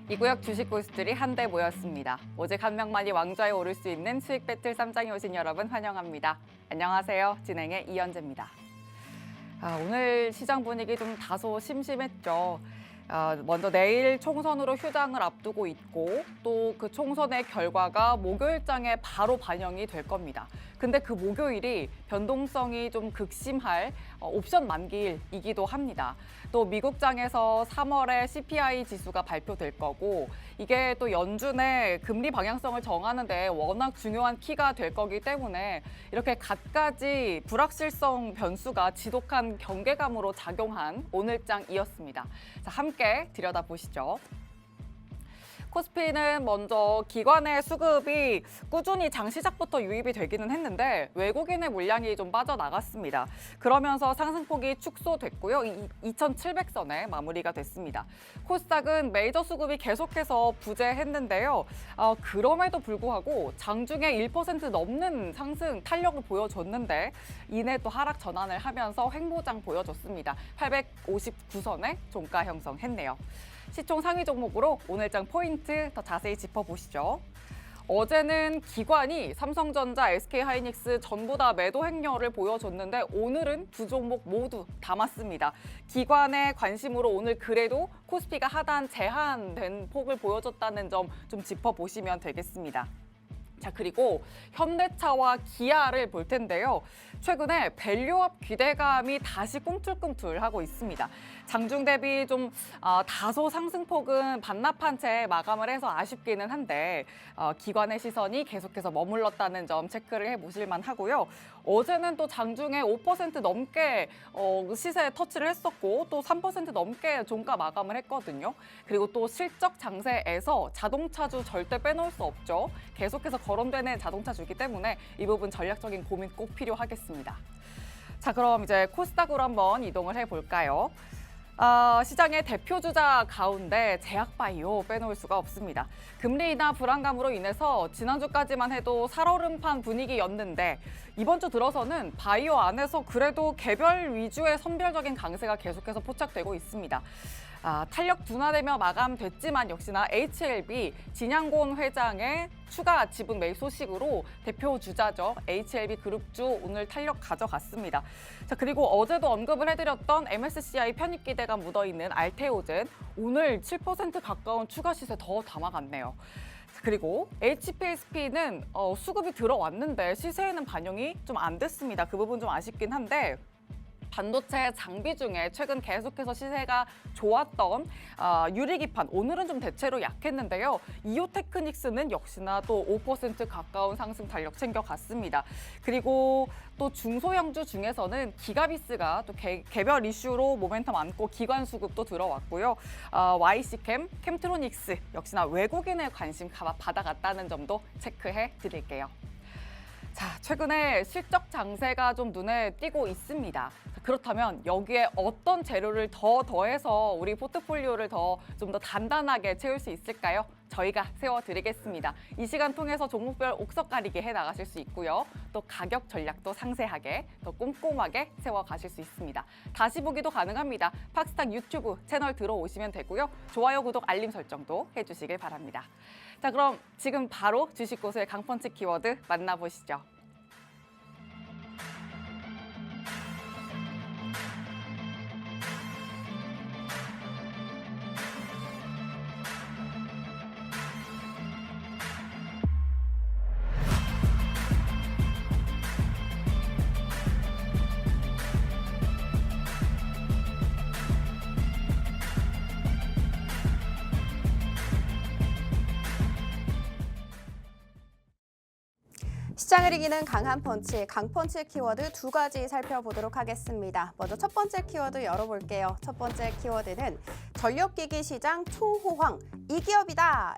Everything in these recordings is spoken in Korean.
이 구역 주식 고수들이 한데 모였습니다. 오직 한 명만이 왕좌에 오를 수 있는 수익 배틀 3장에 오신 여러분 환영합니다. 안녕하세요. 진행의 이현재입니다. 오늘 시장 분위기 좀 다소 심심했죠. 먼저 내일 총선으로 휴장을 앞두고 있고 또 그 총선의 결과가 목요일장에 바로 반영이 될 겁니다. 근데 그 목요일이 변동성이 좀 극심할 옵션 만기일이기도 합니다. 또 미국장에서 3월에 CPI 지수가 발표될 거고 이게 또 연준의 금리 방향성을 정하는 데 워낙 중요한 키가 될 거기 때문에 이렇게 갖가지 불확실성 변수가 지독한 경계감으로 작용한 오늘장이었습니다. 자, 함께 들여다보시죠. 코스피는 먼저 기관의 수급이 꾸준히 장 시작부터 유입이 되기는 했는데 외국인의 물량이 좀 빠져나갔습니다. 그러면서 상승폭이 축소됐고요. 2,700선에 마무리가 됐습니다. 코스닥은 메이저 수급이 계속해서 부재했는데요. 그럼에도 불구하고 장중에 1% 넘는 상승 탄력을 보여줬는데 이내 또 하락 전환을 하면서 횡보장 보여줬습니다. 859선에 종가 형성했네요. 시총 상위 종목으로 오늘장 포인트 더 자세히 짚어보시죠. 어제는 기관이 삼성전자, SK하이닉스 전부 다 매도 행렬을 보여줬는데 오늘은 두 종목 모두 담았습니다. 기관의 관심으로 오늘 그래도 코스피가 하단 제한된 폭을 보여줬다는 점 좀 짚어보시면 되겠습니다. 자, 그리고 현대차와 기아를 볼 텐데요. 최근에 밸류업 기대감이 다시 꿈틀꿈틀하고 있습니다. 장중 대비 좀 다소 상승폭은 반납한 채 마감을 해서 아쉽기는 한데 기관의 시선이 계속해서 머물렀다는 점 체크를 해보실 만하고요. 어제는 또 장중에 5% 넘게 시세에 터치를 했었고 또 3% 넘게 종가 마감을 했거든요. 그리고 또 실적 장세에서 자동차주 절대 빼놓을 수 없죠. 계속해서 거론되는 자동차주이기 때문에 이 부분 전략적인 고민 꼭 필요하겠습니다. 자, 그럼 이제 코스닥으로 한번 이동을 해볼까요? 시장의 대표 주자 가운데 제약바이오 빼놓을 수가 없습니다. 금리 인하 불안감으로 인해서 지난주까지만 해도 살얼음판 분위기였는데 이번 주 들어서는 바이오 안에서 그래도 개별 위주의 선별적인 강세가 계속해서 포착되고 있습니다. 탄력 둔화되며 마감됐지만 역시나 HLB 진양곤 회장의 추가 지분 매입 소식으로 대표 주자죠. HLB 그룹주 오늘 탄력 가져갔습니다. 자, 그리고 어제도 언급을 해드렸던 MSCI 편입 기대가 묻어있는 알테오젠 오늘 7% 가까운 추가 시세 더 담아갔네요. 그리고 HPSP는 수급이 들어왔는데 시세에는 반영이 좀 안 됐습니다. 그 부분 좀 아쉽긴 한데 반도체 장비 중에 최근 계속해서 시세가 좋았던 유리기판 오늘은 좀 대체로 약했는데요. 이오테크닉스는 역시나 또 5% 가까운 상승 탄력 챙겨갔습니다. 그리고 또 중소형주 중에서는 기가비스가 또 개별 이슈로 모멘텀 안고 기관 수급도 들어왔고요. YC캠, 캠트로닉스 역시나 외국인의 관심 받아갔다는 점도 체크해 드릴게요. 자, 최근에 실적 장세가 좀 눈에 띄고 있습니다. 그렇다면 여기에 어떤 재료를 더해서 우리 포트폴리오를 좀 더 단단하게 채울 수 있을까요? 저희가 세워드리겠습니다. 이 시간 통해서 종목별 옥석 가리기 해 나가실 수 있고요. 또 가격 전략도 상세하게, 더 꼼꼼하게 세워가실 수 있습니다. 다시 보기도 가능합니다. 팍스탁 유튜브 채널 들어오시면 되고요. 좋아요, 구독, 알림 설정도 해주시길 바랍니다. 자, 그럼 지금 바로 주식고수의 강펀치 키워드 만나보시죠. 시장을 이기는 강한 펀치, 강펀치 키워드 두 가지 살펴보도록 하겠습니다. 먼저 첫 번째 키워드 열어볼게요. 첫 번째 키워드는 전력기기 시장 초호황, 이 기업이다!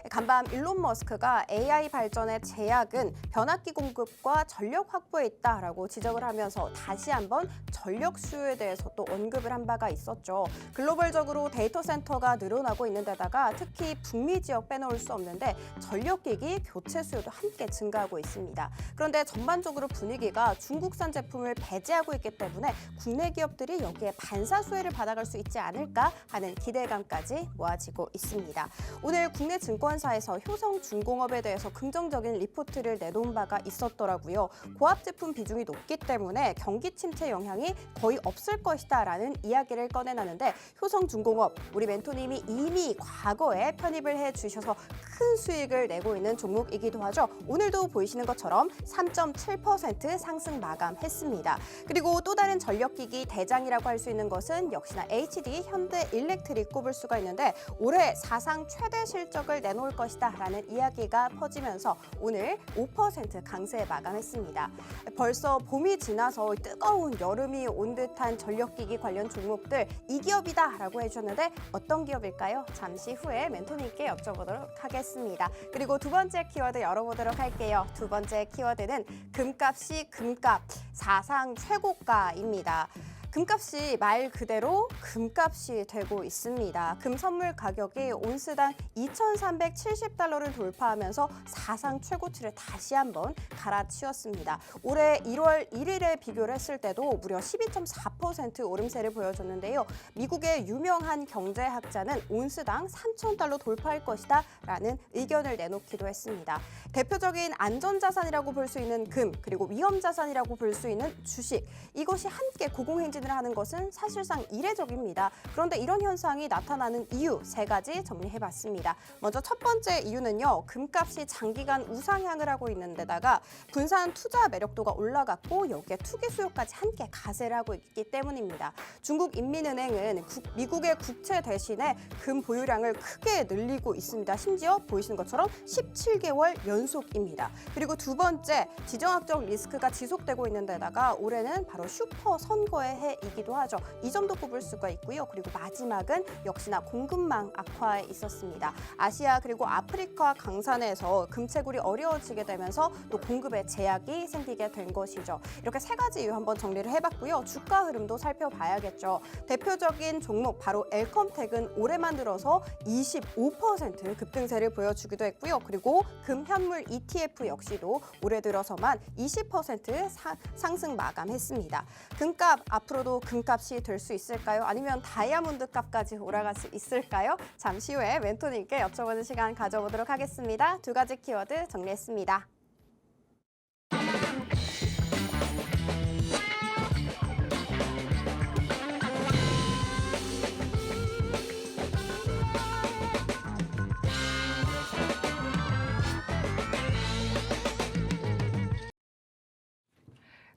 간밤 일론 머스크가 AI 발전의 제약은 변압기 공급과 전력 확보에 있다라고 지적을 하면서 다시 한번 전력 수요에 대해서 또 언급을 한 바가 있었죠. 글로벌적으로 데이터 센터가 늘어나고 있는 데다가 특히 북미 지역 빼놓을 수 없는데 전력기기 교체 수요도 함께 증가하고 있습니다. 그런데 전반적으로 분위기가 중국산 제품을 배제하고 있기 때문에 국내 기업들이 여기에 반사 수혜를 받아갈 수 있지 않을까 하는 기대감까지 모아지고 되고 있습니다. 오늘 국내 증권사에서 효성중공업에 대해서 긍정적인 리포트를 내놓은 바가 있었더라고요. 고압 제품 비중이 높기 때문에 경기 침체 영향이 거의 없을 것이다라는 이야기를 꺼내놨는데 효성중공업 우리 멘토님이 이미 과거에 편입을 해주셔서 큰 수익을 내고 있는 종목이기도 하죠. 오늘도 보이시는 것처럼 3.7% 상승 마감했습니다. 그리고 또 다른 전력기기 대장이라고 할 수 있는 것은 역시나 HD 현대일렉트릭 꼽을 수가 있는데 올해 사상 최대 실적을 내놓을 것이다라는 이야기가 퍼지면서 오늘 5% 강세 마감했습니다. 벌써 봄이 지나서 뜨거운 여름이 온 듯한 전력기기 관련 종목들 이 기업이다라고 해주셨는데 어떤 기업일까요? 잠시 후에 멘토님께 여쭤보도록 하겠습니다. 그리고 두 번째 키워드 열어보도록 할게요. 두 번째 키워드는 금값이 금값 사상 최고가입니다. 금값이 말 그대로 금값이 되고 있습니다. 금 선물 가격이 온스당 2,370달러를 돌파하면서 사상 최고치를 다시 한번 갈아치웠습니다. 올해 1월 1일에 비교를 했을 때도 무려 12.4% 오름세를 보여줬는데요. 미국의 유명한 경제학자는 온스당 3,000달러 돌파할 것이다 라는 의견을 내놓기도 했습니다. 대표적인 안전자산이라고 볼 수 있는 금, 그리고 위험자산이라고 볼 수 있는 주식, 이것이 함께 고공행진을 하는 것은 사실상 이례적입니다. 그런데 이런 현상이 나타나는 이유 3가지 정리해봤습니다. 먼저 첫 번째 이유는요. 금값이 장기간 우상향을 하고 있는 데다가 분산 투자 매력도가 올라갔고 여기에 투기 수요까지 함께 가세를 하고 있기 때문입니다. 중국 인민은행은 미국의 국채 대신에 금 보유량을 크게 늘리고 있습니다. 심지어 보이시는 것처럼 17개월 연속입니다. 그리고 두 번째, 지정학적 리스크가 지속되고 있는 데다가 올해는 바로 슈퍼 선거의 해이기도 하죠. 이 점도 꼽을 수가 있고요. 그리고 마지막은 역시나 공급망 악화에 있었습니다. 아시아 그리고 아프리카 강산에서 금채굴이 어려워지게 되면서 또 공급에 제약이 생기게 된 것이죠. 이렇게 3가지 이유 한번 정리를 해봤고요. 주가 흐름도 살펴봐야겠죠. 대표적인 종목 바로 엘컴텍은 올해만 들어서 25% 급등세를 보여주기도 했고요. 그리고 금현물 ETF 역시도 올해 들어서만 20% 상승 마감했습니다. 금값 앞으로도 금값이 될 수 있을까요? 아니면 다이아몬드 값까지 올라갈 수 있을까요? 잠시 후에 멘토님께 여쭤보는 시간 가져보도록 하겠습니다. 2가지 키워드 정리했습니다.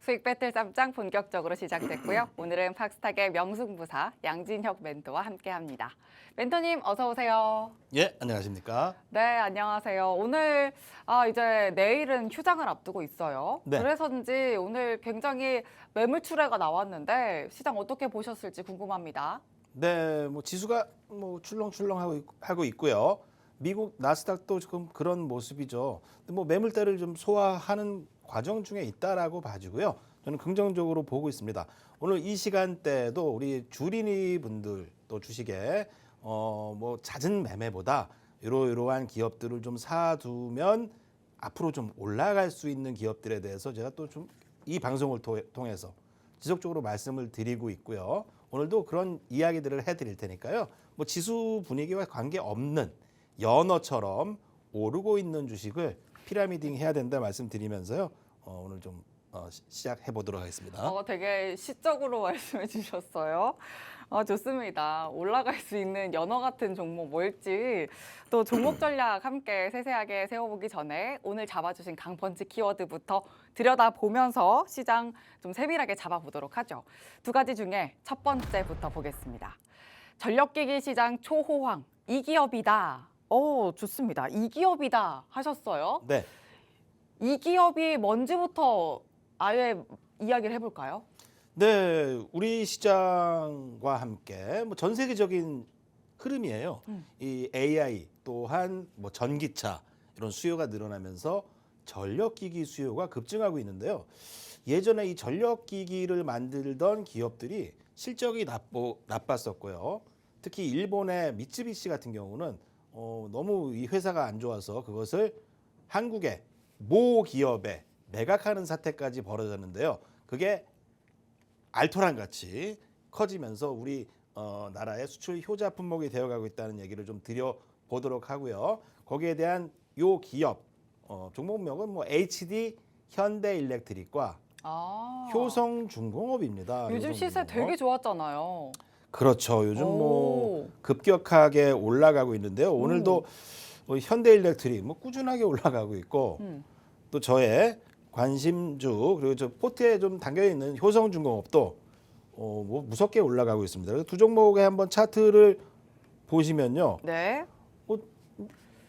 수익 배틀 쌈장 본격적으로 시작됐고요. 오늘은 팍스탁의 명승부사 양진혁 멘토와 함께합니다. 멘토님 어서 오세요. 예, 안녕하십니까? 네, 안녕하세요. 오늘 이제 내일은 휴장을 앞두고 있어요. 네. 그래서인지 오늘 굉장히 매물 출회가 나왔는데 시장 어떻게 보셨을지 궁금합니다. 네, 지수가 출렁출렁하고 있고요. 미국 나스닥도 지금 그런 모습이죠. 근데 매물대를 좀 소화하는 과정 중에 있다라고 봐주고요. 저는 긍정적으로 보고 있습니다. 오늘 이 시간대에도 우리 주린이 분들 또 주식에 잦은 매매보다 이러한 기업들을 좀 사두면 앞으로 좀 올라갈 수 있는 기업들에 대해서 제가 또 좀 이 방송을 통해서 지속적으로 말씀을 드리고 있고요. 오늘도 그런 이야기들을 해드릴 테니까요. 지수 분위기와 관계없는 연어처럼 오르고 있는 주식을 피라미딩 해야 된다 말씀드리면서요. 오늘 좀 시작해 보도록 하겠습니다. 되게 시적으로 말씀해 주셨어요. 좋습니다. 올라갈 수 있는 연어 같은 종목 뭘지 또 종목 전략 함께 세세하게 세워보기 전에 오늘 잡아주신 강펀치 키워드부터 들여다보면서 시장 좀 세밀하게 잡아보도록 하죠. 2가지 중에 첫 번째부터 보겠습니다. 전력기기 시장 초호황, 이 기업이다. 좋습니다. 이 기업이다 하셨어요. 네. 이 기업이 뭔지부터 아예 이야기를 해볼까요? 네, 우리 시장과 함께 전 세계적인 흐름이에요. 이 AI 또한 전기차 이런 수요가 늘어나면서 전력기기 수요가 급증하고 있는데요. 예전에 이 전력기기를 만들던 기업들이 실적이 나빴었고요. 특히 일본의 미쓰비시 같은 경우는 너무 이 회사가 안 좋아서 그것을 한국의 모 기업에 매각하는 사태까지 벌어졌는데요. 그게 알토란 같이 커지면서 우리 나라의 수출 효자 품목이 되어가고 있다는 얘기를 좀 드려보도록 하고요. 거기에 대한 요 기업 종목명은 뭐 HD 현대일렉트릭과 아. 효성중공업입니다. 요즘 시세 효성중공업. 되게 좋았잖아요. 그렇죠. 요즘 뭐 오. 급격하게 올라가고 있는데요. 오늘도 뭐 현대일렉트릭 뭐 꾸준하게 올라가고 있고 또 저의 관심주 그리고 저 포트에 좀 담겨 있는 효성중공업도 뭐 무섭게 올라가고 있습니다. 그래서 두 종목의 한번 차트를 보시면요. 네.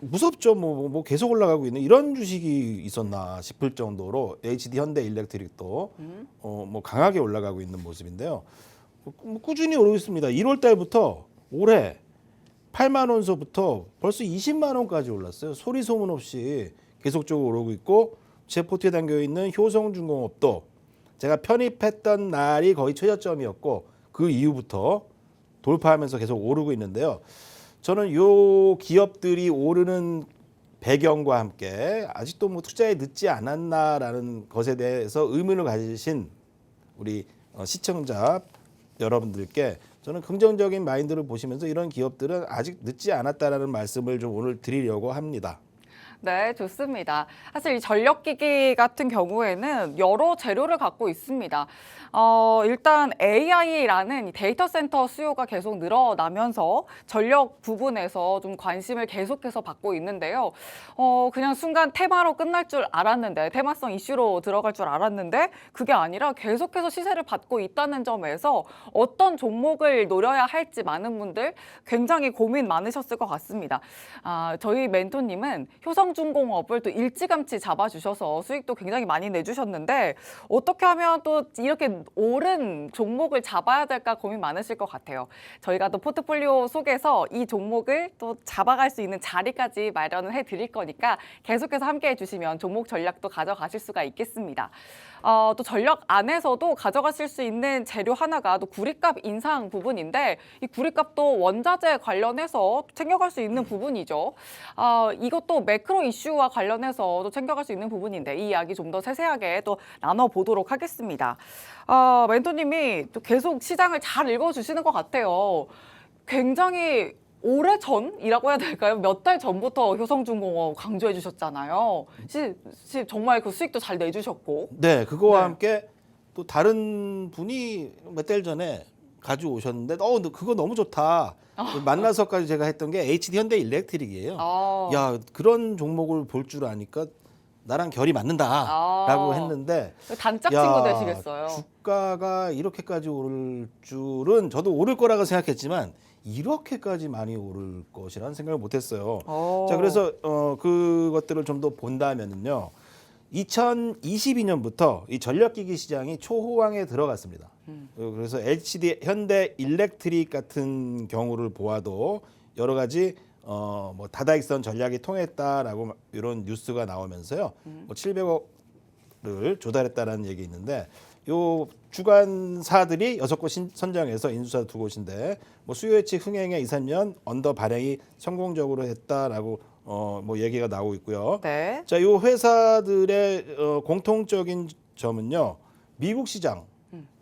무섭죠. 뭐 계속 올라가고 있는 이런 주식이 있었나 싶을 정도로 HD 현대일렉트릭도 뭐 강하게 올라가고 있는 모습인데요. 뭐 꾸준히 오르고 있습니다. 1월 달부터 올해 8만 원서부터 벌써 20만 원까지 올랐어요. 소리 소문 없이 계속적으로 오르고 있고 제 포트에 담겨 있는 효성중공업도 제가 편입했던 날이 거의 최저점이었고 그 이후부터 돌파하면서 계속 오르고 있는데요. 저는 요 기업들이 오르는 배경과 함께 아직도 뭐 투자에 늦지 않았나라는 것에 대해서 의문을 가지신 우리 시청자 여러분들께 저는 긍정적인 마인드를 보시면서 이런 기업들은 아직 늦지 않았다라는 말씀을 좀 오늘 드리려고 합니다. 네, 좋습니다. 사실 이 전력기기 같은 경우에는 여러 재료를 갖고 있습니다. 일단 AI라는 데이터 센터 수요가 계속 늘어나면서 전력 부분에서 좀 관심을 계속해서 받고 있는데요. 그냥 순간 테마로 끝날 줄 알았는데, 테마성 이슈로 들어갈 줄 알았는데 그게 아니라 계속해서 시세를 받고 있다는 점에서 어떤 종목을 노려야 할지 많은 분들 굉장히 고민 많으셨을 것 같습니다. 저희 멘토님은 효성중공업을 또 일찌감치 잡아주셔서 수익도 굉장히 많이 내주셨는데 어떻게 하면 또 이렇게 오른 종목을 잡아야 될까 고민 많으실 것 같아요. 저희가 또 포트폴리오 속에서 이 종목을 또 잡아갈 수 있는 자리까지 마련을 해드릴 거니까 계속해서 함께해 주시면 종목 전략도 가져가실 수가 있겠습니다. 또 전력 안에서도 가져가실 수 있는 재료 하나가 또 구리값 인상 부분인데 이 구리값도 원자재 관련해서 챙겨갈 수 있는 부분이죠. 이것도 매크로 이슈와 관련해서 또 챙겨갈 수 있는 부분인데 이 이야기 좀 더 세세하게 또 나눠보도록 하겠습니다. 멘토님이 또 계속 시장을 잘 읽어주시는 것 같아요. 굉장히 오래전이라고 해야 될까요? 몇 달 전부터 효성중공업 강조해 주셨잖아요. 정말 그 수익도 잘 내주셨고. 네, 그거와 네. 함께 또 다른 분이 몇 달 전에 가져오셨는데 그거 너무 좋다. 만나서까지 제가 했던 게 HD 현대일렉트릭이에요. 야, 그런 종목을 볼 줄 아니까 나랑 결이 맞는다라고 했는데 단짝 야, 친구 되시겠어요. 주가가 이렇게까지 오를 줄은 저도 오를 거라고 생각했지만 이렇게까지 많이 오를 것이라는 생각을 못했어요. 자, 그래서 그것들을 좀 더 본다면은요. 2022년부터 이 전력기기 시장이 초호황에 들어갔습니다. 그래서 HD 현대일렉트릭 같은 경우를 보아도 여러 가지 뭐 다다익선 전략이 통했다라고 이런 뉴스가 나오면서요. 뭐 700억을 조달했다라는 얘기 있는데 요 주관사들이 6곳 선정해서 인수사 2곳인데 뭐 수요 예측 흥행의 2~3년 언더 발행이 성공적으로 했다라고 뭐 얘기가 나오고 있고요. 네. 자, 요 회사들의 공통적인 점은요. 미국 시장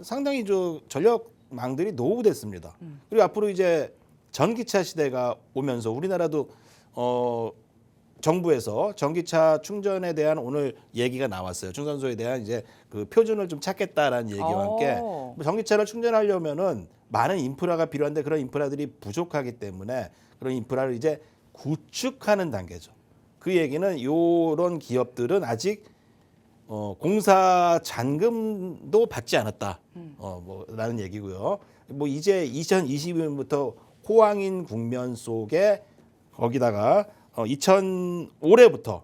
상당히 전력망들이 노후됐습니다. 그리고 앞으로 이제 전기차 시대가 오면서 우리나라도 정부에서 전기차 충전에 대한 오늘 얘기가 나왔어요. 충전소에 대한 이제 그 표준을 좀 찾겠다라는 얘기와 함께 뭐 전기차를 충전하려면은 많은 인프라가 필요한데 그런 인프라들이 부족하기 때문에 그런 인프라를 이제 구축하는 단계죠. 그 얘기는 요런 기업들은 아직 공사 잔금도 받지 않았다. 뭐라는 얘기고요. 뭐 이제 2022년부터 호황인 국면 속에 거기다가 올해부터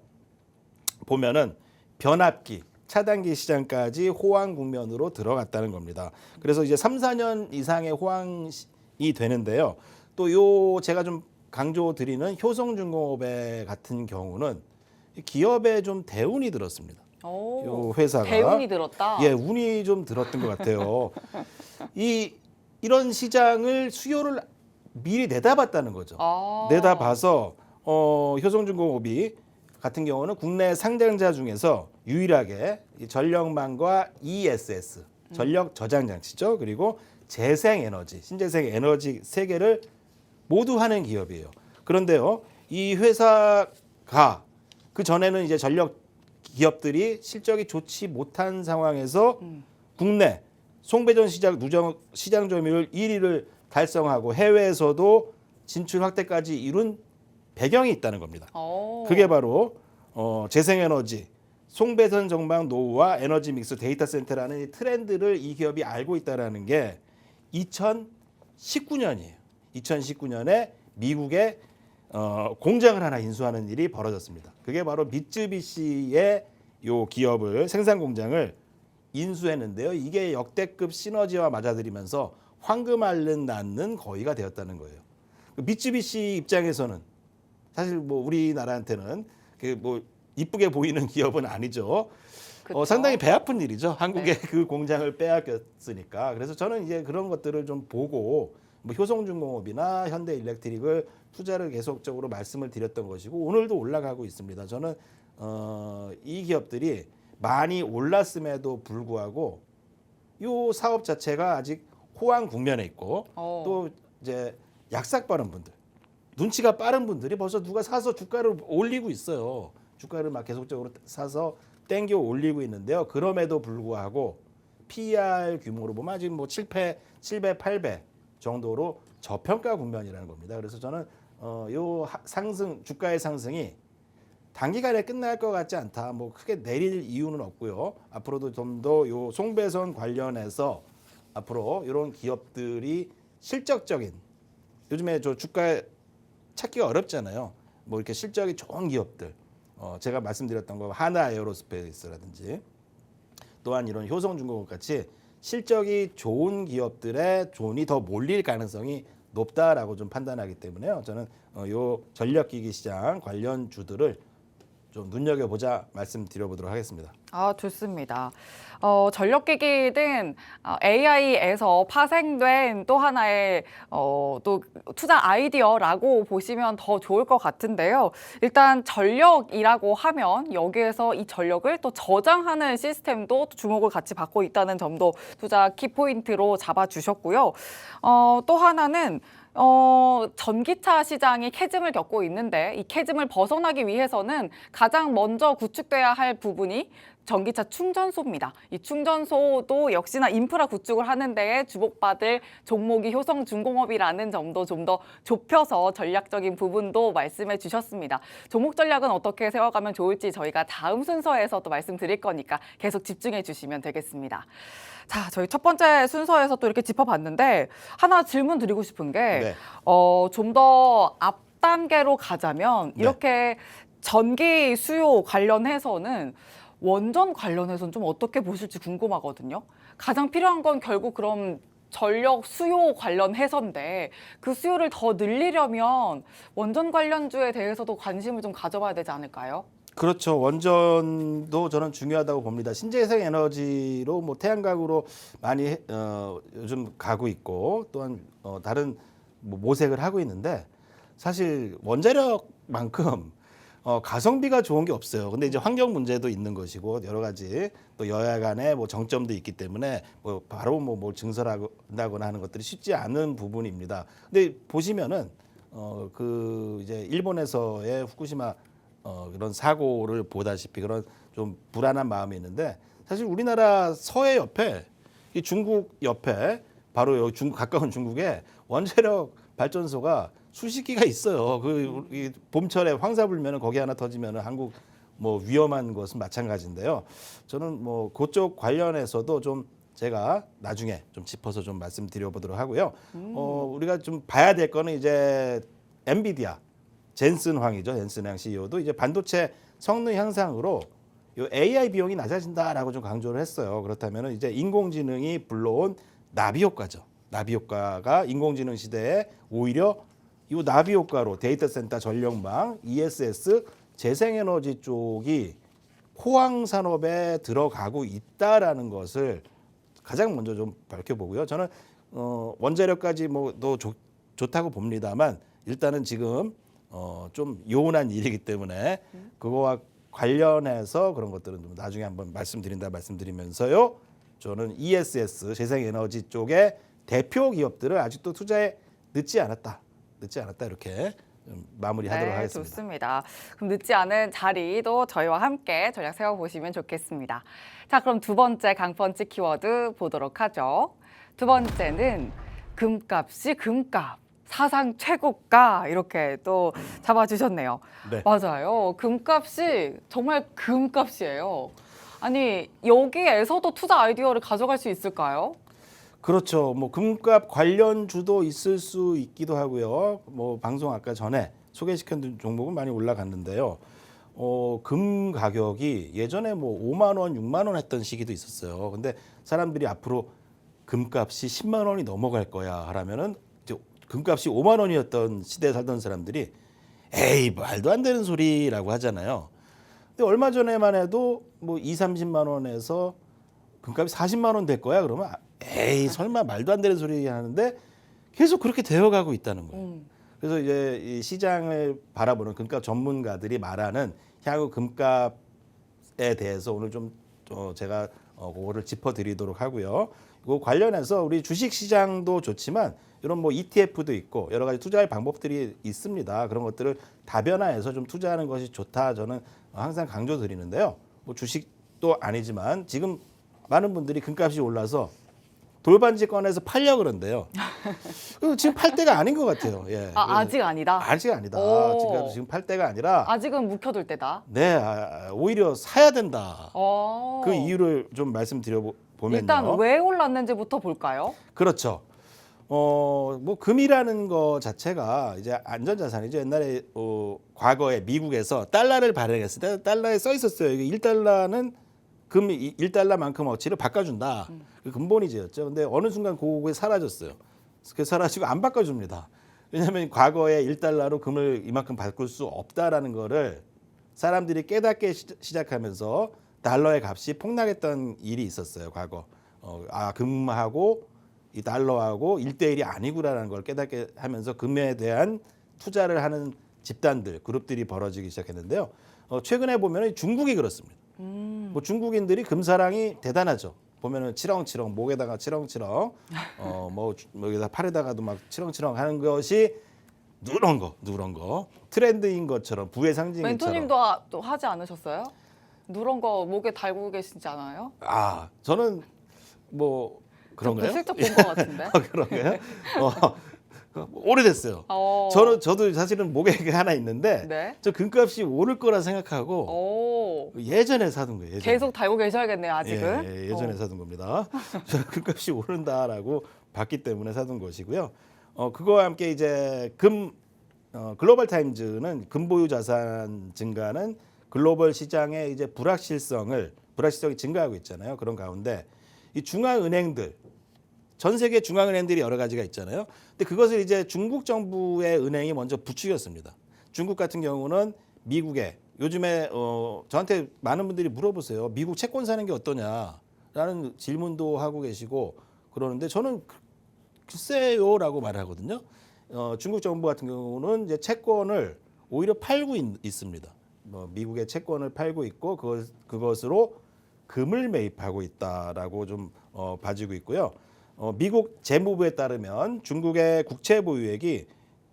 보면은 변압기, 차단기 시장까지 호황 국면으로 들어갔다는 겁니다. 그래서 이제 3~4년 이상의 호황이 되는데요. 또 요 제가 좀 강조드리는 효성중공업의 같은 경우는 기업에 좀 대운이 들었습니다. 요 회사가 대운이 들었다. 예, 운이 좀 들었던 것 같아요. 이런 시장을 수요를 미리 내다봤다는 거죠. 내다봐서 효성중공업이 같은 경우는 국내 상장자 중에서 유일하게 이 전력망과 ESS 전력 저장 장치죠. 그리고 재생에너지, 신재생 에너지 세 개를 모두 하는 기업이에요. 그런데요, 이 회사가 그 전에는 이제 전력 기업들이 실적이 좋지 못한 상황에서 국내 송배전 시장 점유율 1위를 달성하고 해외에서도 진출 확대까지 이룬 배경이 있다는 겁니다. 그게 바로 재생에너지, 송배선 정방 노후와 에너지 믹스 데이터 센터라는 이 트렌드를 이 기업이 알고 있다는 게 2019년이에요. 2019년에 미국에 공장을 하나 인수하는 일이 벌어졌습니다. 그게 바로 미쯔비시의 요 기업을 생산 공장을 인수했는데요. 이게 역대급 시너지와 맞아들이면서 황금 앓는 낳는 거의가 되었다는 거예요. 미쯔비시 입장에서는 사실 뭐 우리나라한테는 그 뭐 이쁘게 보이는 기업은 아니죠. 그쵸? 상당히 배 아픈 일이죠. 한국의 그 공장을 빼앗겼으니까. 그래서 저는 이제 그런 것들을 좀 보고 뭐 효성중공업이나 현대일렉트릭을 투자를 계속적으로 말씀을 드렸던 것이고 오늘도 올라가고 있습니다. 저는 이 기업들이 많이 올랐음에도 불구하고 이 사업 자체가 아직 호황 국면에 있고 또 이제 약삭 빠른 분들, 눈치가 빠른 분들이 벌써 누가 사서 주가를 올리고 있어요. 주가를 막 계속적으로 사서 땡겨 올리고 있는데요. 그럼에도 불구하고 PER 규모로 보면 아직 뭐 7배, 8배 정도로 저평가 국면이라는 겁니다. 그래서 저는 요 상승 주가의 상승이 단기간에 끝날 것 같지 않다. 뭐 크게 내릴 이유는 없고요. 앞으로도 좀 더 요 송배선 관련해서 앞으로 이런 기업들이 실적적인 요즘에 저 주가 찾기가 어렵잖아요. 뭐 이렇게 실적이 좋은 기업들, 제가 말씀드렸던 거 하나에어로스페이스라든지 또한 이런 효성중공업 같이 실적이 좋은 기업들의 돈이 더 몰릴 가능성이 높다라고 좀 판단하기 때문에요. 저는 요 전력기기 시장 관련 주들을 좀 눈여겨보자 말씀드려보도록 하겠습니다. 좋습니다. 전력기기는 AI에서 파생된 또 하나의 또 투자 아이디어라고 보시면 더 좋을 것 같은데요. 일단 전력이라고 하면 여기에서 이 전력을 또 저장하는 시스템도 주목을 같이 받고 있다는 점도 투자 키포인트로 잡아주셨고요. 또 하나는 전기차 시장이 캐즘을 겪고 있는데 이 캐즘을 벗어나기 위해서는 가장 먼저 구축돼야 할 부분이 전기차 충전소입니다. 이 충전소도 역시나 인프라 구축을 하는 데에 주목받을 종목이 효성중공업이라는 점도 좀 더 좁혀서 전략적인 부분도 말씀해 주셨습니다. 종목 전략은 어떻게 세워가면 좋을지 저희가 다음 순서에서 또 말씀드릴 거니까 계속 집중해 주시면 되겠습니다. 자, 저희 첫 번째 순서에서 또 이렇게 짚어봤는데 하나 질문 드리고 싶은 게 네. 좀 더 앞 단계로 가자면 네. 이렇게 전기 수요 관련해서는 원전 관련해서는 좀 어떻게 보실지 궁금하거든요. 가장 필요한 건 결국 그럼 전력 수요 관련해서인데 그 수요를 더 늘리려면 원전 관련주에 대해서도 관심을 좀 가져봐야 되지 않을까요? 그렇죠. 원전도 저는 중요하다고 봅니다. 신재생 에너지로 뭐 태양광으로 많이 요즘 가고 있고 또한 다른 뭐 모색을 하고 있는데 사실 원자력만큼 가성비가 좋은 게 없어요. 근데 이제 환경 문제도 있는 것이고 여러 가지 또 여야 간의 뭐 정점도 있기 때문에 뭐 바로 뭘 증설한다거나 하는 것들이 쉽지 않은 부분입니다. 근데 보시면은 그 이제 일본에서의 후쿠시마 그런 사고를 보다시피 그런 좀 불안한 마음이 있는데 사실 우리나라 서해 옆에 이 중국 옆에 바로 여기 중국 가까운 중국에 원자력 발전소가 수십 기가 있어요. 이 봄철에 황사 불면은 거기 하나 터지면은 한국 뭐 위험한 것은 마찬가지인데요. 저는 뭐 그쪽 관련해서도 좀 제가 나중에 좀 짚어서 좀 말씀드려보도록 하고요. 우리가 좀 봐야 될 거는 이제 엔비디아 젠슨 황이죠. 젠슨 황 CEO도 이제 반도체 성능 향상으로 요 AI 비용이 낮아진다라고 좀 강조를 했어요. 그렇다면 이제 인공지능이 불러온 나비 효과죠. 나비 효과가 인공지능 시대에 오히려 이 나비 효과로 데이터 센터 전력망, ESS, 재생에너지 쪽이 호황 산업에 들어가고 있다라는 것을 가장 먼저 좀 밝혀보고요. 저는 원자력까지 뭐도 좋다고 봅니다만 일단은 지금 좀 요원한 일이기 때문에 그거와 관련해서 그런 것들은 좀 나중에 한번 말씀드리면서요. 저는 ESS 재생에너지 쪽에 대표 기업들을 아직도 투자에 늦지 않았다 이렇게 좀 마무리하도록 네, 하겠습니다. 좋습니다. 그럼 늦지 않은 자리도 저희와 함께 전략 세워보시면 좋겠습니다. 자, 그럼 두 번째 강펀치 키워드 보도록 하죠. 두 번째는 금값이 금값. 사상 최고가 이렇게 또 잡아주셨네요. 네. 맞아요. 금값이 정말 금값이에요. 아니, 여기에서도 투자 아이디어를 가져갈 수 있을까요? 그렇죠. 뭐 금값 관련주도 있을 수 있기도 하고요. 뭐 방송 아까 전에 소개시킨 종목은 많이 올라갔는데요. 금 가격이 예전에 뭐 5만 원, 6만 원 했던 시기도 있었어요. 근데 사람들이 앞으로 금값이 10만 원이 넘어갈 거야 하라면은 이제 금값이 5만 원이었던 시대에 살던 사람들이 에이 말도 안 되는 소리라고 하잖아요. 근데 얼마 전에만 해도 뭐 2, 30만 원에서 금값이 40만 원 될 거야 그러면 에이 설마 말도 안 되는 소리 하는데 계속 그렇게 되어가고 있다는 거예요. 그래서 이제 이 시장을 바라보는 금값 전문가들이 말하는 향후 금값에 대해서 오늘 좀 제가 그거를 짚어드리도록 하고요. 이거 관련해서 우리 주식 시장도 좋지만 이런 뭐 ETF도 있고 여러 가지 투자할 방법들이 있습니다. 그런 것들을 다변화해서 좀 투자하는 것이 좋다. 저는 항상 강조드리는데요. 뭐 주식도 아니지만 지금 많은 분들이 금값이 올라서 돌반지 꺼내서 팔려 그런데요. 지금 팔 때가 아닌 것 같아요. 예. 아직 아니다. 아직 아니다. 오. 지금 팔 때가 아니라 아직은 묵혀둘 때다. 네, 오히려 사야 된다. 그 이유 이유를 좀 말씀드려 보면요. 일단 왜 올랐는지부터 볼까요? 그렇죠. 뭐 금이라는 거 자체가 이제 안전자산이죠. 옛날에 과거에 미국에서 달러를 발행했을 때 달러에 써 있었어요. 이게 1달러는 금 1달러만큼 어치를 바꿔준다. 그 근본이지였죠. 근데 어느 순간 그게 사라졌어요. 그게 사라지고 안 바꿔줍니다. 왜냐하면 과거에 1달러로 금을 이만큼 바꿀 수 없다라는 거를 사람들이 깨닫기 시작하면서 달러의 값이 폭락했던 일이 있었어요. 과거. 금하고 이 달러하고 1대1이 아니구라는 걸 깨닫게 하면서 금에 대한 투자를 하는 집단들, 그룹들이 벌어지기 시작했는데요. 최근에 보면 중국이 그렇습니다. 뭐 중국인들이 금사랑이 대단하죠. 보면은 치렁치렁 목에다가 치렁치렁 뭐 여기다 팔에다가도 막 치렁치렁 하는 것이 누런 거 트렌드인 것처럼 부의 상징처럼. 멘토님도 또 하지 않으셨어요? 누런 거 목에 달고 계시지 않아요? 저는 뭐 그런가요? 슬쩍 본 것 같은데. 그런가요? 오래됐어요. 저도 사실은 목에 하나 있는데 네. 저 금값이 오를 거라 생각하고 예전에 사둔 거예요. 예전에. 계속 달고 계셔야겠네요, 아직은. 예전에 사둔 겁니다. 저는 금값이 오른다라고 봤기 때문에 사둔 것이고요. 그거와 함께 이제 글로벌 타임즈는 금 보유 자산 증가는 글로벌 시장의 이제 불확실성이 증가하고 있잖아요. 그런 가운데 이 중앙은행들 전 세계 중앙은행들이 여러 가지가 있잖아요. 근데 그것을 이제 중국 정부의 은행이 먼저 부추겼습니다. 중국 같은 경우는 미국에 요즘에 저한테 많은 분들이 물어보세요. 미국 채권 사는 게 어떠냐라는 질문도 하고 계시고 그러는데 저는 글쎄요라고 말하거든요. 중국 정부 같은 경우는 이제 채권을 오히려 팔고 있습니다. 미국의 채권을 팔고 있고 그것으로 금을 매입하고 있다라고 좀 봐지고 있고요. 미국 재무부에 따르면 중국의 국채 보유액이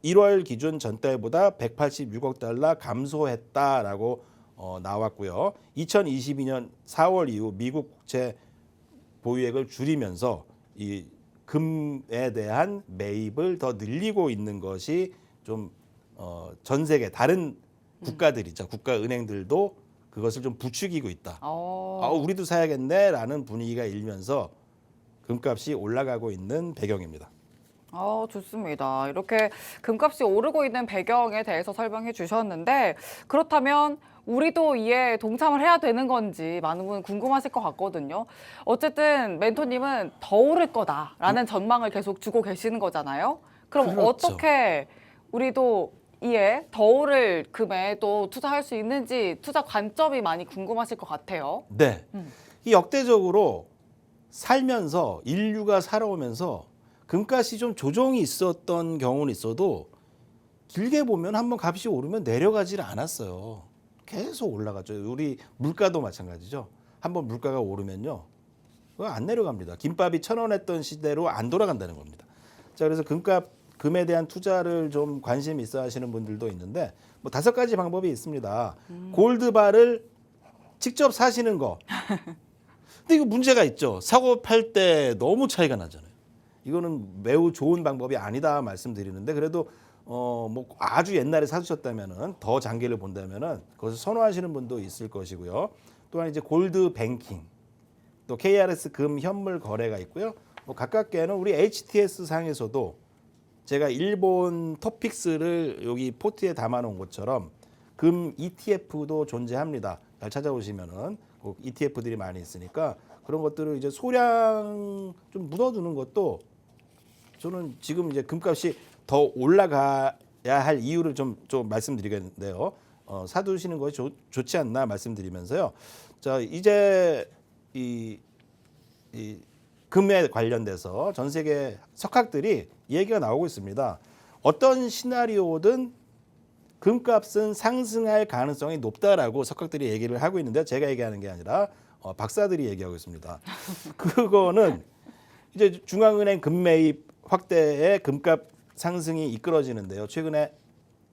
1월 기준 전달보다 186억 달러 감소했다라고 나왔고요. 2022년 4월 이후 미국 국채 보유액을 줄이면서 이 금에 대한 매입을 더 늘리고 있는 것이 좀 전 세계 다른 국가들이죠. 국가 은행들도 그것을 좀 부추기고 있다. 우리도 사야겠네라는 분위기가 일면서 금값이 올라가고 있는 배경입니다. 좋습니다. 이렇게 금값이 오르고 있는 배경에 대해서 설명해 주셨는데 그렇다면 우리도 이에 동참을 해야 되는 건지 많은 분 궁금하실 것 같거든요. 어쨌든 멘토님은 더 오를 거다라는 전망을 계속 주고 계시는 거잖아요. 그럼 그렇죠. 어떻게 우리도 이에 더 오를 금에 또 투자할 수 있는지 투자 관점이 많이 궁금하실 것 같아요. 네. 이 역대적으로 살면서 인류가 살아오면서 금값이 좀 조정이 있었던 경우는 있어도 길게 보면 한번 값이 오르면 내려가지를 않았어요. 계속 올라가죠. 우리 물가도 마찬가지죠. 한번 물가가 오르면요. 그거 안 내려갑니다. 김밥이 1,000원 했던 시대로 안 돌아간다는 겁니다. 자, 그래서 금에 대한 투자를 좀 관심 있어 하시는 분들도 있는데 뭐 5가지 방법이 있습니다. 골드바를 직접 사시는 거. 근데 이거 문제가 있죠. 사고 팔 때 너무 차이가 나잖아요. 이거는 매우 좋은 방법이 아니다 말씀드리는데 그래도 뭐 아주 옛날에 사두셨다면은 더 장기를 본다면은 그것을 선호하시는 분도 있을 것이고요. 또한 이제 골드 뱅킹, 또 KRS 금 현물 거래가 있고요. 뭐 가깝게는 우리 HTS 상에서도 제가 일본 토픽스를 여기 포트에 담아놓은 것처럼 금 ETF도 존재합니다. 잘 찾아보시면은 ETF들이 많이 있으니까 그런 것들을 이제 소량 좀 묻어두는 것도 저는 지금 이제 금값이 더 올라가야 할 이유를 좀 말씀드리겠는데요. 사두시는 것이 좋지 않나 말씀드리면서요. 자, 이제 이 금에 관련돼서 전 세계 석학들이 얘기가 나오고 있습니다. 어떤 시나리오든 금값은 상승할 가능성이 높다라고 석학들이 얘기를 하고 있는데 제가 얘기하는 게 아니라 박사들이 얘기하고 있습니다. 그거는 이제 중앙은행 금매입 확대에 금값 상승이 이끌어지는데요. 최근에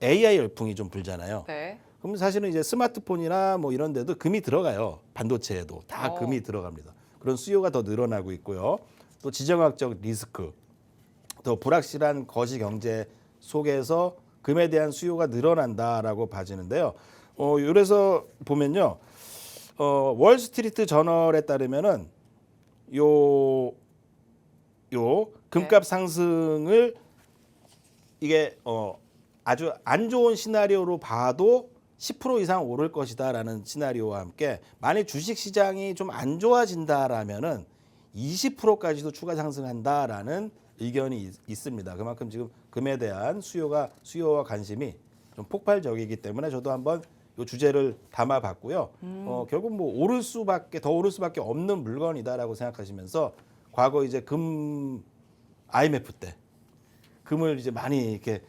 AI 열풍이 좀 불잖아요. 네. 그럼 사실은 이제 스마트폰이나 뭐 이런 데도 금이 들어가요. 반도체에도 다 금이 들어갑니다. 그런 수요가 더 늘어나고 있고요. 또 지정학적 리스크, 또 불확실한 거시 경제 속에서 금에 대한 수요가 늘어난다라고 봐지는데요. 이래서 보면요, 월스트리트 저널에 따르면은 요 금값 상승을 이게 아주 안 좋은 시나리오로 봐도 10% 이상 오를 것이다라는 시나리오와 함께 만약 주식 시장이 좀 안 좋아진다라면은 20%까지도 추가 상승한다라는 의견이 있습니다. 그만큼 지금 금에 대한 수요와 관심이 좀 폭발적이기 때문에 저도 한번 이 주제를 담아봤고요. 결국 뭐 더 오를 수밖에 없는 물건이다라고 생각하시면서 과거 이제 금 IMF 때 금을 이제 많이 이렇게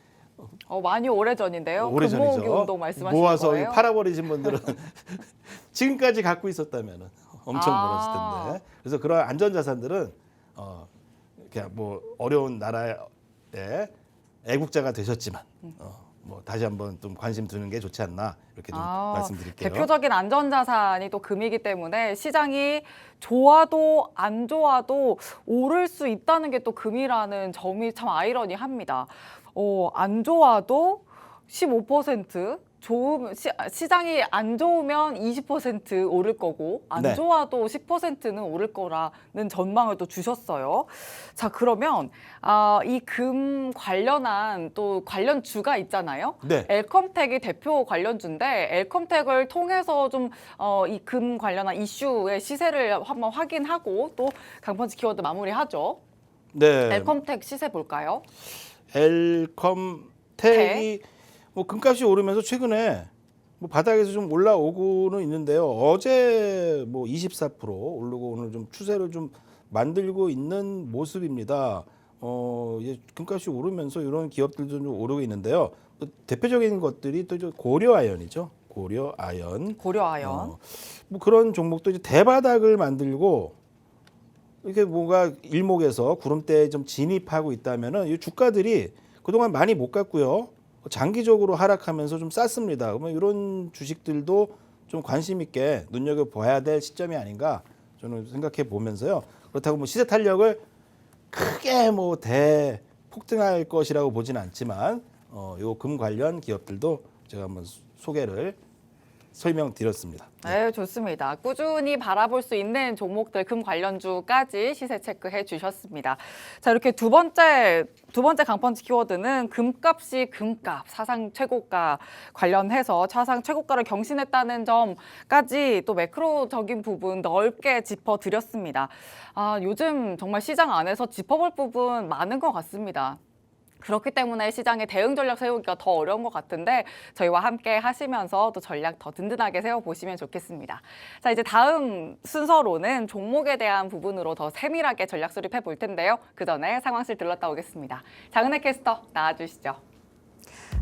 많이 오래전인데요. 오래전이죠. 금모으기 운동 말씀하시는 모아서 거예요? 팔아버리신 분들은 지금까지 갖고 있었다면 엄청 벌었을 텐데. 그래서 그런 안전자산들은 그냥 뭐 어려운 나라의 애국자가 되셨지만 뭐 다시 한번 좀 관심 두는 게 좋지 않나 이렇게 좀 말씀드릴게요. 대표적인 안전자산이 또 금이기 때문에 시장이 좋아도 안 좋아도 오를 수 있다는 게 또 금이라는 점이 참 아이러니합니다. 안 좋아도 15%, 시장이 안 좋으면 20% 오를 거고 안 네. 좋아도 10%는 오를 거라는 전망을 또 주셨어요. 자, 그러면 이 금 관련한 또 관련주가 있잖아요. 네. 엘컴텍이 대표 관련주인데 엘컴텍을 통해서 좀 이 금 관련한 이슈의 시세를 한번 확인하고 또 강펀치 키워드 마무리하죠. 네. 엘컴텍 시세 볼까요? 엘컴텍이 뭐 금값이 오르면서 최근에 뭐 바닥에서 좀 올라오고는 있는데요. 어제 뭐 24% 오르고 오늘 좀 추세를 좀 만들고 있는 모습입니다. 이제 금값이 오르면서 이런 기업들도 좀 오르고 있는데요. 또 대표적인 것들이 또 고려아연이죠. 고려아연. 뭐 그런 종목도 이제 대바닥을 만들고 이렇게 뭔가 일목에서 구름대에 좀 진입하고 있다면은 이 주가들이 그동안 많이 못 갔고요. 장기적으로 하락하면서 좀 쌌습니다. 그러면 이런 주식들도 좀 관심 있게 눈여겨봐야 될 시점이 아닌가 저는 생각해 보면서요. 그렇다고 뭐 시세 탄력을 크게 뭐 대폭등할 것이라고 보지는 않지만 요 금 관련 기업들도 제가 한번 설명드렸습니다. 네, 좋습니다. 꾸준히 바라볼 수 있는 종목들 금 관련주까지 시세 체크해 주셨습니다. 자, 이렇게 두 번째 강펀치 키워드는 금값이 금값 사상 최고가 관련해서 사상 최고가를 경신했다는 점까지 또 매크로적인 부분 넓게 짚어드렸습니다. 요즘 정말 시장 안에서 짚어볼 부분 많은 것 같습니다. 그렇기 때문에 시장의 대응 전략 세우기가 더 어려운 것 같은데 저희와 함께 하시면서 또 전략 더 든든하게 세워보시면 좋겠습니다. 자, 이제 다음 순서로는 종목에 대한 부분으로 더 세밀하게 전략 수립해 볼 텐데요. 그 전에 상황실 들렀다 오겠습니다. 장은혜 캐스터 나와주시죠.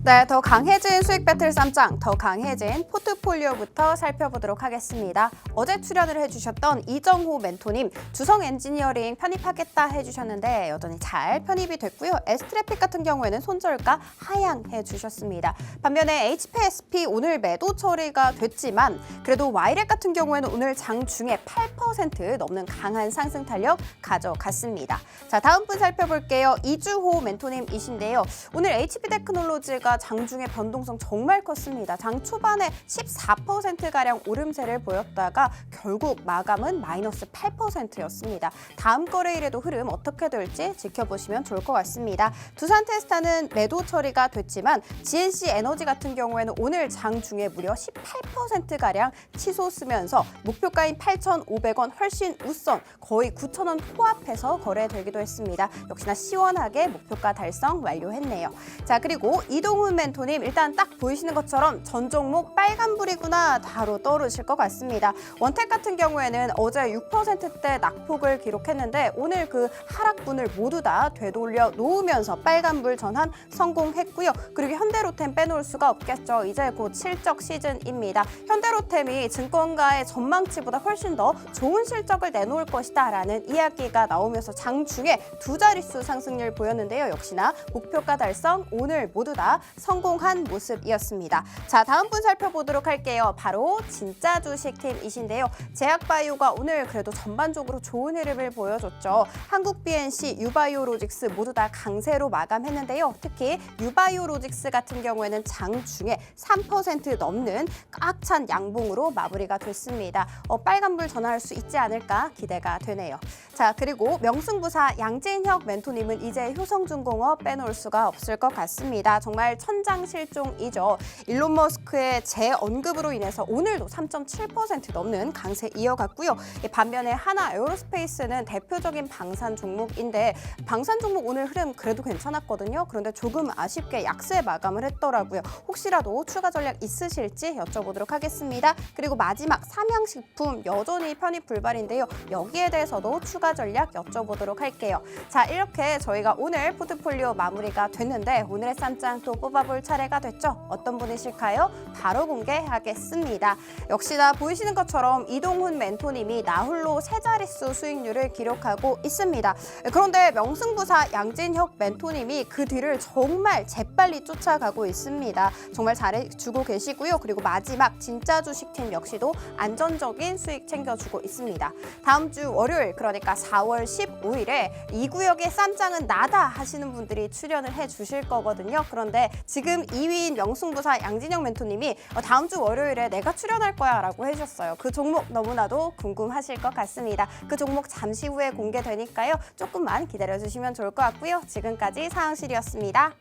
네, 더 강해진 수익 배틀 쌈장, 더 강해진 포트폴리오부터 살펴보도록 하겠습니다. 어제 출연을 해주셨던 이정호 멘토님, 주성 엔지니어링 편입하겠다 해주셨는데 여전히 잘 편입이 됐고요. S트래픽 같은 경우에는 손절가 하향해 주셨습니다. 반면에 HPSP 오늘 매도 처리가 됐지만 그래도 Y렉 같은 경우에는 오늘 장중에 8% 넘는 강한 상승 탄력 가져갔습니다. 자, 다음 분 살펴볼게요. 이주호 멘토님이신데요. 오늘 HP테크놀로지가 장중에 변동성 정말 컸습니다. 장 초반에 14%가량 오름세를 보였다가 결국 마감은 마이너스 8%였습니다. 다음 거래일에도 흐름 어떻게 될지 지켜보시면 좋을 것 같습니다. 두산테스타는 매도 처리가 됐지만 GNC 에너지 같은 경우에는 오늘 장중에 무려 18%가량 치솟으면서 목표가인 8,500원 훨씬 우선 거의 9,000원 코앞에서 거래되기도 했습니다. 역시나 시원하게 목표가 달성 완료했네요. 자, 그리고 이동훈 멘토님 일단 딱 보이시는 것처럼 전 종목 빨간불이구나 바로 떠오르실 것 같습니다. 원택 같은 경우에는 어제 6%대 낙폭을 기록했는데 오늘 그 하락분을 모두 다 되돌려 놓으면서 빨간불 전환 성공했고요. 그리고 현대로템 빼놓을 수가 없겠죠. 이제 곧 실적 시즌입니다. 현대로템이 증권가의 전망치보다 훨씬 더 좋은 실적을 내놓을 것이다 라는 이야기가 나오면서 장중에 두 자릿수 상승률 보였는데요. 역시나 목표가 달성 오늘 모두 다 성공한 모습이었습니다. 자, 다음 분 살펴보도록 할게요. 바로 진짜 주식팀이신데요. 제약바이오가 오늘 그래도 전반적으로 좋은 흐름을 보여줬죠. 한국 BNC, 유바이오로직스 모두 다 강세로 마감했는데요. 특히 유바이오로직스 같은 경우에는 장중에 3% 넘는 꽉 찬 양봉으로 마무리가 됐습니다. 빨간불 전환할 수 있지 않을까 기대가 되네요. 자, 그리고 명승부사 양진혁 멘토님은 이제 효성중공업 빼놓을 수가 없을 것 같습니다. 정말 천장실종이죠. 일론 머스크의 재언급으로 인해서 오늘도 3.7% 넘는 강세 이어갔고요. 반면에 하나 에어로스페이스는 대표적인 방산 종목인데 방산 종목 오늘 흐름 그래도 괜찮았거든요. 그런데 조금 아쉽게 약세 마감을 했더라고요. 혹시라도 추가 전략 있으실지 여쭤보도록 하겠습니다. 그리고 마지막 삼양식품 여전히 편입 불발인데요. 여기에 대해서도 추가 전략 여쭤보도록 할게요. 자, 이렇게 저희가 오늘 포트폴리오 마무리가 됐는데 오늘의 쌈장 또 뽑아볼 차례가 됐죠. 어떤 분이실까요? 바로 공개하겠습니다. 역시나 보이시는 것처럼 이동훈 멘토님이 나홀로 세 자릿수 수익률을 기록하고 있습니다. 그런데 명승부사 양진혁 멘토님이 그 뒤를 정말 재빨리 쫓아가고 있습니다. 정말 잘해주고 계시고요. 그리고 마지막 진짜 주식팀 역시도 안전적인 수익 챙겨주고 있습니다. 다음 주 월요일 그러니까 4월 15일에 이 구역의 쌈장은 나다 하시는 분들이 출연을 해주실 거거든요. 그런데 지금 2위인 명승부사 양진혁 멘토님이 다음 주 월요일에 내가 출연할 거야 라고 해주셨어요. 그 종목 너무나도 궁금하실 것 같습니다. 그 종목 잠시 후에 공개되니까요. 조금만 기다려주시면 좋을 것 같고요. 지금까지 사항실이었습니다.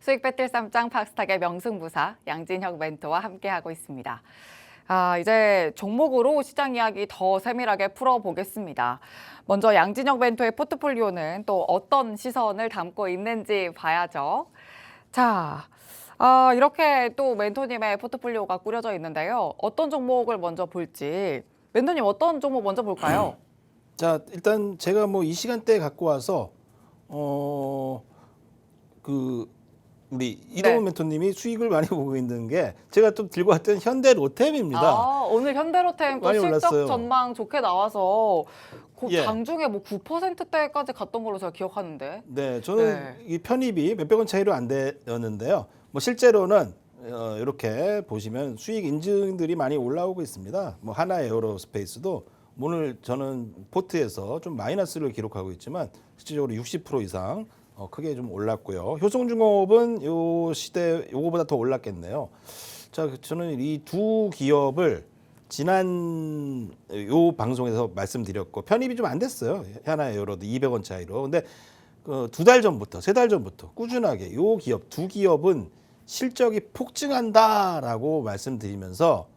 수익 배틀 쌈장 팍스탁의 명승부사 양진혁 멘토와 함께하고 있습니다. 이제 종목으로 시장 이야기 더 세밀하게 풀어보겠습니다. 먼저 양진혁 멘토의 포트폴리오는 또 어떤 시선을 담고 있는지 봐야죠. 자, 이렇게 또 멘토님의 포트폴리오가 꾸려져 있는데요. 어떤 종목을 먼저 볼지. 멘토님 어떤 종목 먼저 볼까요? 자, 일단 제가 뭐 이 시간대에 갖고 와서 우리 이동훈 멘토님이 수익을 많이 보고 있는 게 제가 좀 들고 왔던 현대로템입니다. 오늘 현대로템 또 많이 실적 올랐어요. 전망 좋게 나와서 예. 장중에 뭐 9%대까지 갔던 걸로 제가 기억하는데. 네, 저는 이 편입이 몇백 원 차이로 안 되었는데요. 뭐 실제로는 이렇게 보시면 수익 인증들이 많이 올라오고 있습니다. 뭐 하나 에어로스페이스도 오늘 저는 포트에서 좀 마이너스를 기록하고 있지만 실질적으로 60% 이상 크게 좀 올랐고요. 효성중공업은 요 시대 요거보다 더 올랐겠네요. 자, 저는 이 두 기업을 지난 요 방송에서 말씀드렸고 편입이 좀 안 됐어요. 하나에어로도 200원 차이로. 근데 두 달 전부터, 세 달 전부터 꾸준하게 요 기업 두 기업은 실적이 폭증한다라고 말씀드리면서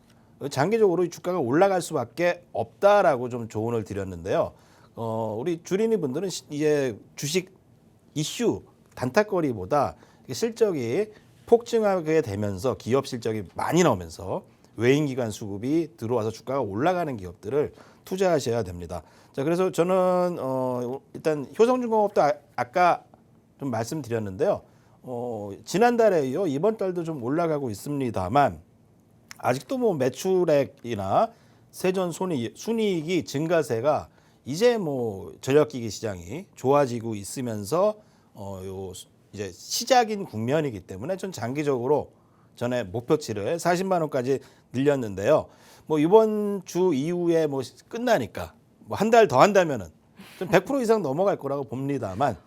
장기적으로 주가가 올라갈 수밖에 없다라고 좀 조언을 드렸는데요. 우리 주린이 분들은 이제 주식 이슈 단타거리보다 실적이 폭증하게 되면서 기업 실적이 많이 나오면서 외인기관 수급이 들어와서 주가가 올라가는 기업들을 투자하셔야 됩니다. 자, 그래서 저는 일단 효성중공업도 아까 좀 말씀드렸는데요. 지난달에 이어 이번 달도 좀 올라가고 있습니다만 아직도 뭐 매출액이나 세전 순이익이 증가세가 이제 뭐 전력기기 시장이 좋아지고 있으면서 이제 시작인 국면이기 때문에 전 장기적으로 전에 목표치를 40만 원까지 늘렸는데요. 뭐 이번 주 이후에 뭐 끝나니까 뭐 한 달 더 한다면은 좀 100% 이상 넘어갈 거라고 봅니다만.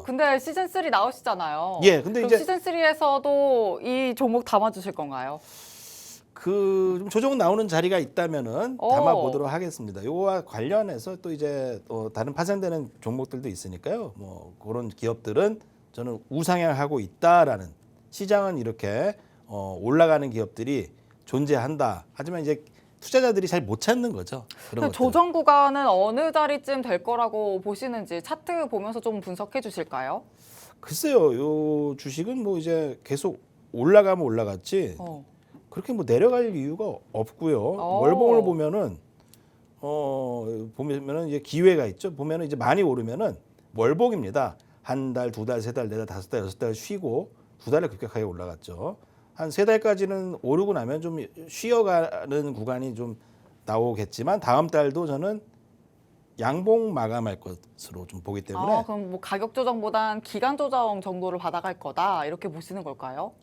근데 시즌 3 나오시잖아요. 예, 근데 그럼 이제 시즌 3에서도 이 종목 담아주실 건가요? 좀 조정 나오는 자리가 있다면은 담아보도록 하겠습니다. 이거와 관련해서 또 이제 다른 파생되는 종목들도 있으니까요. 뭐 그런 기업들은 저는 우상향하고 있다라는, 시장은 이렇게 올라가는 기업들이 존재한다. 하지만 이제 투자자들이 잘 못 찾는 거죠. 그런 것들. 조정 구간은 어느 자리쯤 될 거라고 보시는지 차트 보면서 좀 분석해 주실까요? 글쎄요, 요 주식은 뭐 이제 계속 올라가면 올라갔지. 그렇게 뭐 내려갈 이유가 없고요. 월봉을 보면은 보면은 이제 기회가 있죠. 보면은 이제 많이 오르면은 월봉입니다. 한 달, 두 달, 세 달, 네 달, 다섯 달, 여섯 달 쉬고 두 달에 급격하게 올라갔죠. 한 세 달까지는 오르고 나면 좀 쉬어가는 구간이 좀 나오겠지만 다음 달도 저는 양봉 마감할 것으로 좀 보기 때문에. 그럼 뭐 가격 조정보단 기간 조정 정도를 받아갈 거다 이렇게 보시는 걸까요?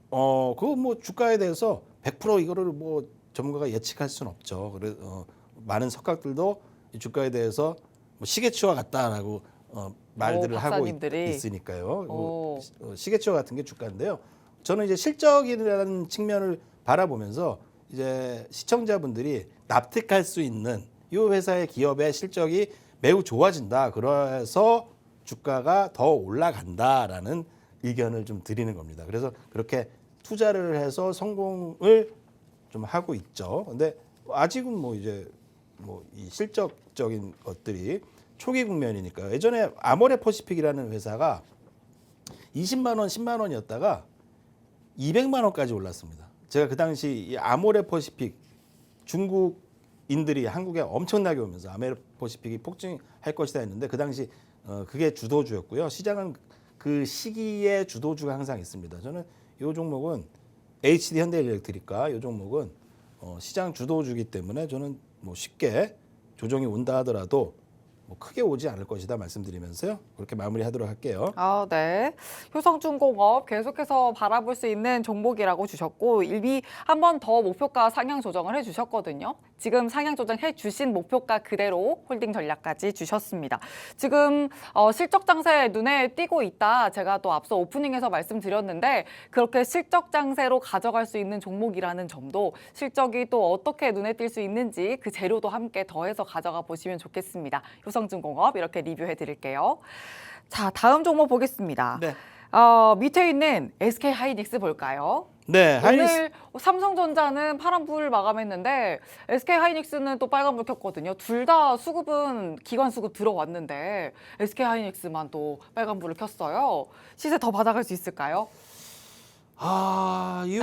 그거 뭐 주가에 대해서 100% 이거를 뭐 전문가가 예측할 수는 없죠. 그래서 많은 석학들도 이 주가에 대해서 뭐 시계추와 같다라고 말들을 하고 박사님들이. 있으니까요. 시계추와 같은 게 주가인데요. 저는 이제 실적이라는 측면을 바라보면서 이제 시청자분들이 납득할 수 있는 이 회사의 기업의 실적이 매우 좋아진다. 그래서 주가가 더 올라간다라는 의견을 좀 드리는 겁니다. 그래서 그렇게 투자를 해서 성공을 좀 하고 있죠. 근데 아직은 뭐 이제 뭐 이 실적적인 것들이 초기 국면이니까요. 예전에 아모레퍼시픽이라는 회사가 20만 원, 10만 원이었다가 200만 원까지 올랐습니다. 제가 그 당시 이 아모레퍼시픽 중국인들이 한국에 엄청나게 오면서 아모레퍼시픽이 폭증할 것이다 했는데 그 당시 그게 주도주였고요. 시장은 그 시기에 주도주가 항상 있습니다. 저는 이 종목은 HD 현대일렉트릭과 이 종목은 시장 주도주기 때문에 저는 뭐 쉽게 조정이 온다 하더라도 뭐 크게 오지 않을 것이다 말씀드리면서요. 그렇게 마무리하도록 할게요. 네. 효성중공업 계속해서 바라볼 수 있는 종목이라고 주셨고 이미 한 번 더 목표가 상향 조정을 해주셨거든요. 지금 상향 조정해 주신 목표가 그대로 홀딩 전략까지 주셨습니다. 지금 실적 장세 눈에 띄고 있다. 제가 또 앞서 오프닝에서 말씀드렸는데 그렇게 실적 장세로 가져갈 수 있는 종목이라는 점도 실적이 또 어떻게 눈에 띌 수 있는지 그 재료도 함께 더해서 가져가 보시면 좋겠습니다. 효성중공업 이렇게 리뷰해 드릴게요. 자, 다음 종목 보겠습니다. 네. 밑에 있는 SK 하이닉스 볼까요? 네, 오늘 삼성전자는 파란불 마감했는데 SK 하이닉스는 또 빨간불 켰거든요. 둘 다 수급은 기관 수급 들어왔는데 SK 하이닉스만 또 빨간불을 켰어요. 시세 더 받아갈 수 있을까요? 이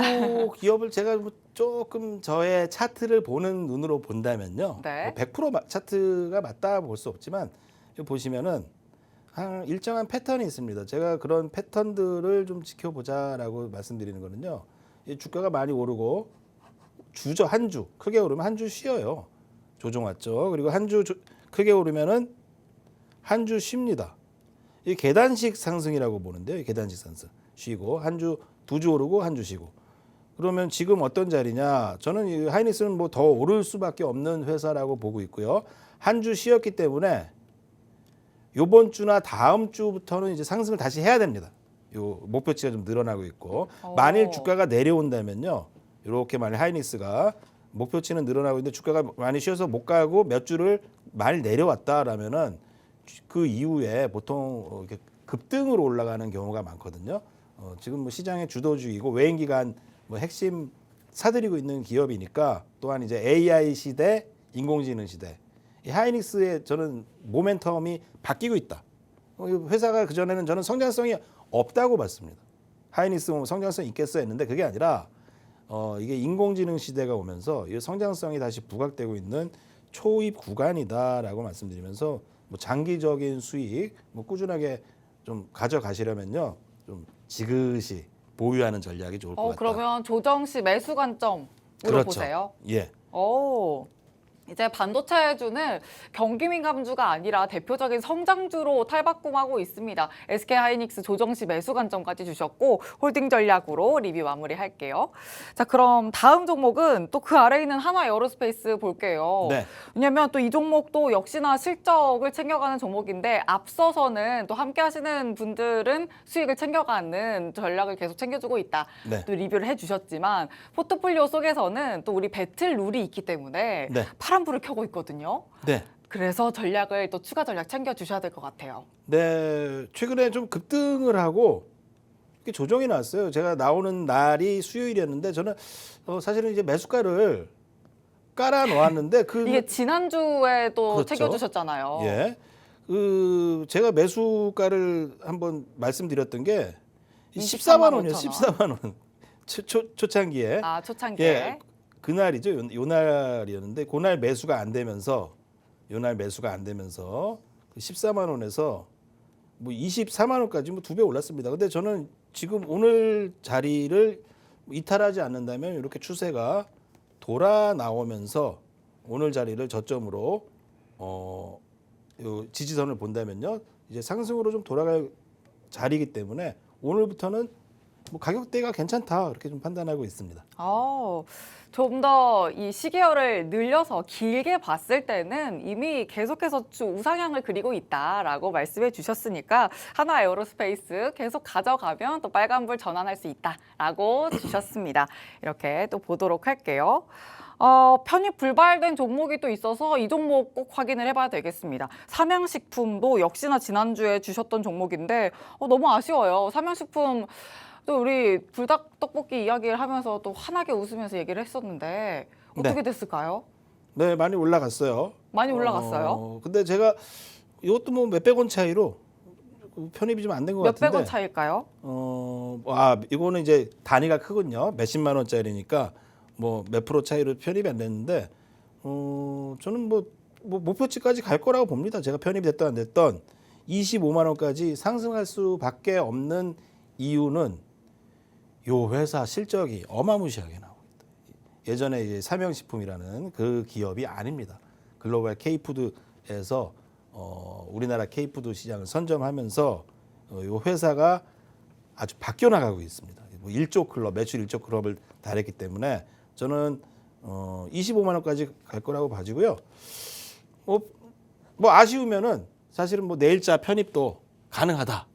기업을 제가 뭐 조금 저의 차트를 보는 눈으로 본다면요. 네. 100% 차트가 맞다 볼 수 없지만 여기 보시면은 일정한 패턴이 있습니다. 제가 그런 패턴들을 좀 지켜보자라고 말씀드리는 거는요. 이 주가가 많이 오르고 주죠. 한 주 크게 오르면 한 주 쉬어요. 조정 왔죠. 그리고 한 주 크게 오르면은 한 주 쉽니다. 이 계단식 상승이라고 보는데요. 이 계단식 상승 쉬고 한 주 두 주 오르고 한 주 쉬고 그러면 지금 어떤 자리냐? 저는 이 하이닉스는 뭐 더 오를 수밖에 없는 회사라고 보고 있고요. 한 주 쉬었기 때문에 이번 주나 다음 주부터는 이제 상승을 다시 해야 됩니다. 요 목표치가 좀 늘어나고 있고 만일 주가가 내려온다면요. 이렇게 만약 하이닉스가 목표치는 늘어나고 있는데 주가가 많이 쉬어서 못 가고 몇 주를 많이 내려왔다라면은 그 이후에 보통 이렇게 급등으로 올라가는 경우가 많거든요. 지금 뭐 시장의 주도주의고 외인 기관 뭐 핵심 사들이고 있는 기업이니까 또한 이제 AI 시대, 인공지능 시대. 이 하이닉스의 저는 모멘텀이 바뀌고 있다. 회사가 그전에는 저는 성장성이 없다고 봤습니다. 하이닉스 뭐 성장성 있겠어 했는데 그게 아니라 이게 인공지능 시대가 오면서 이 성장성이 다시 부각되고 있는 초입 구간이다라고 말씀드리면서 뭐 장기적인 수익 뭐 꾸준하게 좀 가져가시려면요. 좀 지그시 보유하는 전략이 좋을 것 같다. 그러면 조정 시 매수 관점으로 그렇죠. 보세요. 예. 이제 반도체주는 경기 민감주가 아니라 대표적인 성장주로 탈바꿈하고 있습니다. SK하이닉스 조정시 매수 관점까지 주셨고 홀딩 전략으로 리뷰 마무리할게요. 자, 그럼 다음 종목은 또 그 아래에 있는 한화 에어로스페이스 볼게요. 네. 왜냐하면 또 이 종목도 역시나 실적을 챙겨가는 종목인데 앞서서는 또 함께 하시는 분들은 수익을 챙겨가는 전략을 계속 챙겨주고 있다. 네. 또 리뷰를 해주셨지만 포트폴리오 속에서는 또 우리 배틀 룰이 있기 때문에 네. 파란불을 켜고 있거든요. 네. 그래서 전략을 또 추가 전략 챙겨주셔야 될 것 같아요. 네. 최근에 좀 급등을 하고 이렇게 조정이 났어요. 제가 나오는 날이 수요일이었는데 저는 사실은 이제 매수가를 깔아 놓았는데 이게 지난주에 또 그렇죠. 챙겨주셨잖아요. 예. 제가 매수가를 한번 말씀드렸던 게 14만 원이에요. 14만 원. 초창기에. 아, 초창기에. 예. 그날이죠. 요 날이었는데 그날 매수가 안 되면서 요날 매수가 안 되면서 14만 원에서 뭐 24만 원까지 뭐 2배 올랐습니다. 근데 저는 지금 오늘 자리를 이탈하지 않는다면 이렇게 추세가 돌아 나오면서 오늘 자리를 저점으로 요 지지선을 본다면요. 이제 상승으로 좀 돌아갈 자리이기 때문에 오늘부터는 뭐 가격대가 괜찮다 이렇게 좀 판단하고 있습니다. 좀 더 이 시계열을 늘려서 길게 봤을 때는 이미 계속해서 우상향을 그리고 있다라고 말씀해 주셨으니까 한화 에어로스페이스 계속 가져가면 또 빨간불 전환할 수 있다라고 주셨습니다. 이렇게 또 보도록 할게요. 편입 불발된 종목이 또 있어서 이 종목 꼭 확인을 해봐야 되겠습니다. 삼양식품도 역시나 지난주에 주셨던 종목인데 너무 아쉬워요. 삼양식품 또 우리 불닭 떡볶이 이야기를 하면서 또 환하게 웃으면서 얘기를 했었는데 어떻게 됐을까요? 네, 많이 올라갔어요. 많이 올라갔어요? 근데 제가 이것도 뭐 몇백 원 차이로 편입이 좀 안 된 것 같은데. 몇백 원 차일까요? 이거는 이제 단위가 크군요. 몇십만 원짜리니까 뭐 몇 프로 차이로 편입이 안 됐는데, 저는 뭐 목표치까지 갈 거라고 봅니다. 제가 편입이 됐든 안 됐든 25만 원까지 상승할 수밖에 없는 이유는 요 회사 실적이 어마무시하게 나오고 있다. 예전에 이제 삼양식품이라는 그 기업이 아닙니다. 글로벌 K푸드에서 우리나라 K푸드 시장을 선점하면서 요 회사가 아주 바뀌어 나가고 있습니다. 뭐 1조 클럽, 매출 1조 클럽을 달했기 때문에 저는 25만 원까지 갈 거라고 봐지고요. 뭐 아쉬우면은 사실은 뭐 내일자 편입도 가능하다.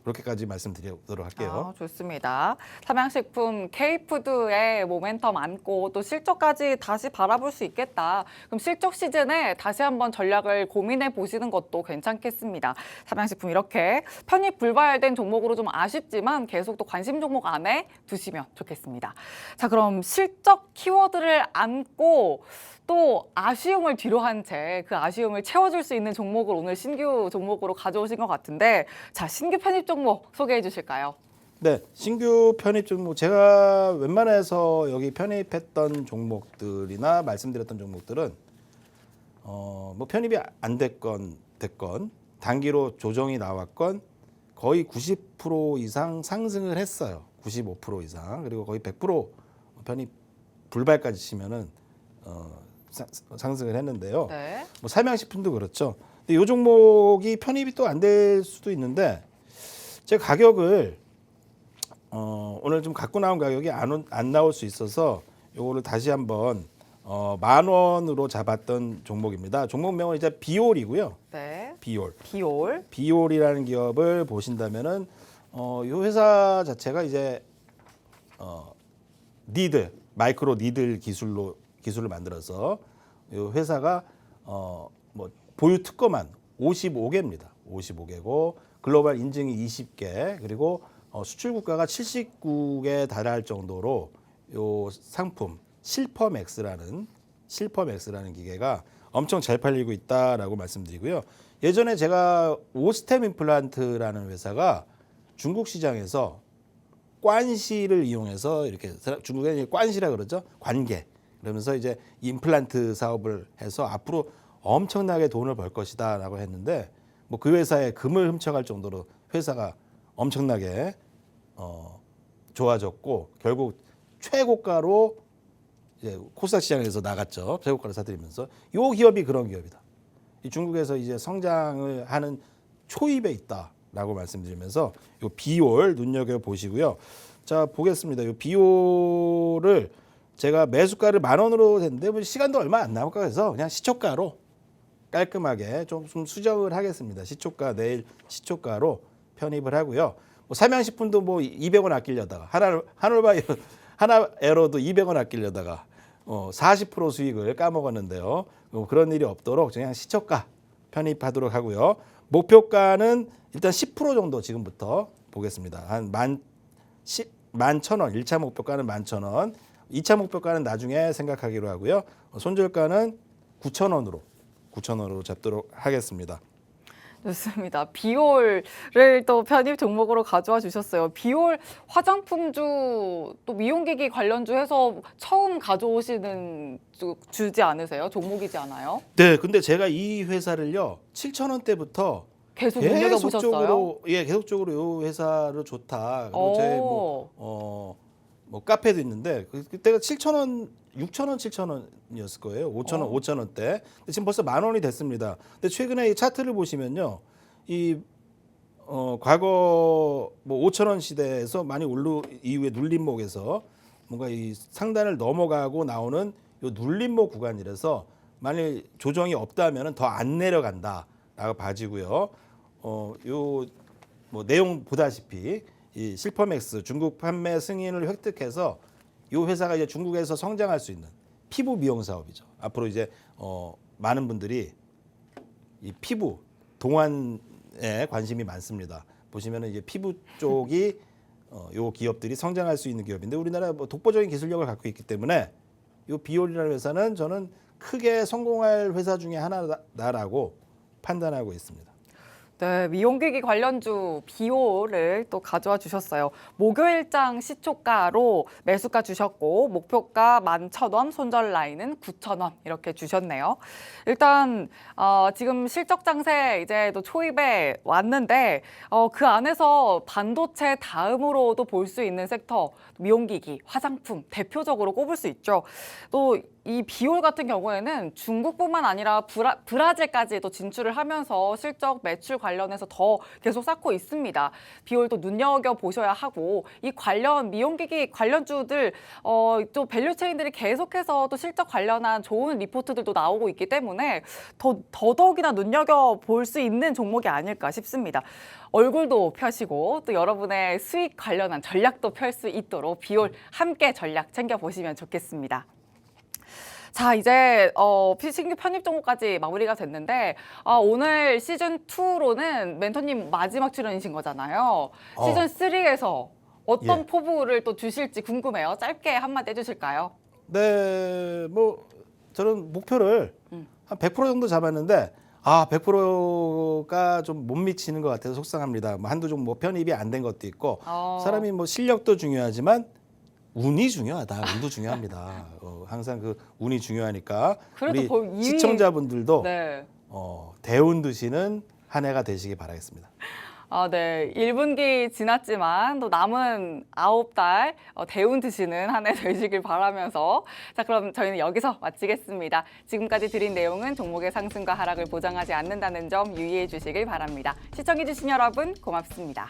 그렇게까지 말씀드리도록 할게요. 좋습니다. 삼양식품 K푸드의 모멘텀 안고 또 실적까지 다시 바라볼 수 있겠다. 그럼 실적 시즌에 다시 한번 전략을 고민해 보시는 것도 괜찮겠습니다. 삼양식품 이렇게 편입 불발된 종목으로 좀 아쉽지만 계속 또 관심 종목 안에 두시면 좋겠습니다. 자, 그럼 실적 키워드를 안고 또 아쉬움을 뒤로 한 채 그 아쉬움을 채워줄 수 있는 종목을 오늘 신규 종목으로 가져오신 것 같은데, 자, 신규 편입 종목 소개해 주실까요? 네, 신규 편입 종목 제가 웬만해서 여기 편입했던 종목들이나 말씀드렸던 종목들은 뭐 편입이 안 됐건 단기로 조정이 나왔건 거의 90% 이상 상승을 했어요. 95% 이상. 그리고 거의 100% 편입 불발까지 치면은 상승을 했는데요. 네. 뭐 삼양식품도 그렇죠. 근데 이 종목이 편입이 또 안 될 수도 있는데 제가 가격을 오늘 좀 갖고 나온 가격이 안 나올 수 있어서 요거를 다시 한번 10,000원으로 잡았던 종목입니다. 종목명은 이제 비올이고요. 네. 비올. 비올. 비올이라는 기업을 보신다면은 이 회사 자체가 이제 니들 마이크로 니들 기술을 만들어서 이 회사가 뭐 보유 특허만 55개입니다. 55개고 글로벌 인증이 20개 그리고 수출 국가가 70국에 달할 정도로 요 상품 실퍼맥스라는 기계가 엄청 잘 팔리고 있다라고 말씀드리고요. 예전에 제가 오스템 임플란트라는 회사가 중국 시장에서 관시를 이용해서 이렇게 중국에 관시라 그러죠. 관계. 그러면서 이제 임플란트 사업을 해서 앞으로 엄청나게 돈을 벌 것이다라고 했는데 뭐 그 회사의 금을 훔쳐갈 정도로 회사가 엄청나게 좋아졌고 결국 최고가로 이제 코스닥 시장에서 나갔죠. 최고가를 사들이면서 이 기업이 그런 기업이다. 이 중국에서 이제 성장을 하는 초입에 있다라고 말씀드리면서 이 비올 눈여겨 보시고요. 자 보겠습니다. 이 비올을 제가 매수가를 10,000원으로 됐는데 뭐 시간도 얼마 안 남을까 해서 그냥 시초가로 깔끔하게 좀 수정을 하겠습니다. 시초가 내일 시초가로 편입을 하고요. 뭐 삼양식품도 뭐 200원 아끼려다가 하나에로도 200원 아끼려다가 40% 수익을 까먹었는데요. 그런 일이 없도록 그냥 시초가 편입하도록 하고요. 목표가는 일단 10% 정도 지금부터 보겠습니다. 한 11,000원, 1차 목표가는 11,000원, 2차 목표가는 나중에 생각하기로 하고요. 손절가는 9,000원으로 잡도록 하겠습니다. 좋습니다. 비올을 또 편입 종목으로 가져와 주셨어요. 비올 화장품주 또 미용기기 관련주 해서 처음 가져오시는 주지 않으세요? 종목이지 않아요? 네, 근데 제가 이 회사를요 7,000원대부터 계속 눈여겨보셨어요? 계속적으로 이 회사를 좋다. 그리고 제 뭐 카페도 있는데 그때가 7,000원, 6,000원, 7,000원이었을 거예요. 5,000원, 5,000원대. 근데 지금 벌써 10,000원이 됐습니다. 근데 최근에 이 차트를 보시면요, 이 과거 뭐 5,000원 시대에서 많이 오르 이후에 눌림목에서 뭔가 이 상단을 넘어가고 나오는 요 눌림목 구간이라서 만일 조정이 없다면은 더 안 내려간다라고 봐지고요. 요 뭐 내용 보다시피 이 실퍼맥스 중국 판매 승인을 획득해서 이 회사가 이제 중국에서 성장할 수 있는 피부 미용 사업이죠. 앞으로 이제 많은 분들이 이 피부 동안에 관심이 많습니다. 보시면은 이제 피부 쪽이 요 기업들이 성장할 수 있는 기업인데 우리나라 뭐 독보적인 기술력을 갖고 있기 때문에 이 비올이라는 회사는 저는 크게 성공할 회사 중에 하나다라고 판단하고 있습니다. 네, 미용기기 관련주 비올을 또 가져와 주셨어요. 목요일장 시초가로 매수가 주셨고 목표가 11,000원, 손절 라인은 9,000원 이렇게 주셨네요. 일단 지금 실적 장세 이제 또 초입에 왔는데 그 안에서 반도체 다음으로도 볼 수 있는 섹터 미용기기, 화장품 대표적으로 꼽을 수 있죠. 또 이 비올 같은 경우에는 중국뿐만 아니라 브라질까지도 진출을 하면서 실적 매출 관련해서 더 계속 쌓고 있습니다. 비올도 눈여겨 보셔야 하고 이 관련 미용기기 관련주들 또 밸류체인들이 계속해서 또 실적 관련한 좋은 리포트들도 나오고 있기 때문에 더더욱이나 눈여겨 볼 수 있는 종목이 아닐까 싶습니다. 얼굴도 펴시고 또 여러분의 수익 관련한 전략도 펼 수 있도록 비올 함께 전략 챙겨보시면 좋겠습니다. 자, 이제 신규 편입 종목까지 마무리가 됐는데 오늘 시즌2로는 멘토님 마지막 출연이신 거잖아요. 시즌3에서 어떤 포부를 또 주실지 궁금해요. 짧게 한마디 해주실까요? 네, 뭐 저는 목표를 한 100% 정도 잡았는데 100%가 좀 못 미치는 것 같아서 속상합니다. 뭐 한두 종 뭐 편입이 안 된 것도 있고 사람이 뭐 실력도 중요하지만 운이 중요하다. 운도 중요합니다. 항상 그 운이 중요하니까 우리 시청자분들도 네. 대운 드시는 한 해가 되시기 바라겠습니다. 네. 1분기 지났지만 또 남은 9달 대운 드시는 한 해 되시길 바라면서 자, 그럼 저희는 여기서 마치겠습니다. 지금까지 드린 내용은 종목의 상승과 하락을 보장하지 않는다는 점 유의해 주시길 바랍니다. 시청해 주신 여러분 고맙습니다.